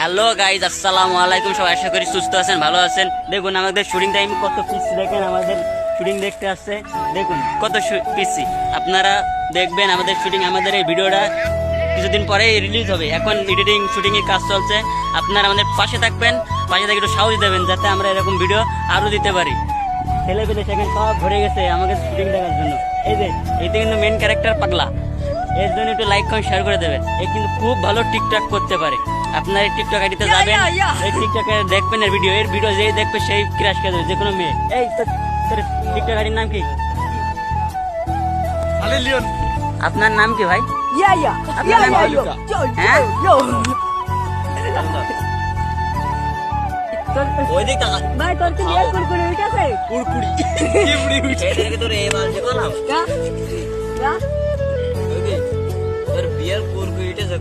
Hello guys, আসসালামু আলাইকুম। সবাই আশা করি সুস্থ আছেন, ভালো আছেন। দেখুন আমাদের শুটিং টাইম কত পিসি, দেখেন আমাদের শুটিং দেখতে আসছে, দেখুন কত পিসি। আপনারা দেখবেন আমাদের শুটিং, আমাদের এই ভিডিওটা কিছুদিন পরেই রিলিজ হবে। এখন এডিটিং শুটিং এর কাজ চলছে। আপনারা আমাদের পাশে থাকবেন, পাশে থেকে একটু সাহস দেবেন যাতে আমরা এরকম ভিডিও আরো দিতে পারি। ছেলে পেলে সেখানে সব ভরে গেছে আমাদের শুটিং দেখার জন্য। এই যে এইটা কিন্তু মেন ক্যারেক্টার পাগলা, এর জন্য একটু লাইক কমেন্ট শেয়ার করে দেবেন। এ কিন্তু খুব ভালো টিকটক করতে পারে। আপনার এই টিকটক আইডিতে যাবেন, এই টিকটকে দেখবেন এর ভিডিও যেই দেখবে সেই ক্রাশ করে দেবে, যে কোনো মেয়ে। এই তোর টিকটক আইডির নাম কি? আপনার নাম কি ভাই? আপনার নাম কি? হ্যাঁ? ভাই তোর কি বিয়ার কুরকুরি উঠেছে? কুরকুরি কি বুড়ি উঠে? এটাকে তোর এই মাল যে বললাম। তোর বিয়ার কুরকুরি উঠেছে।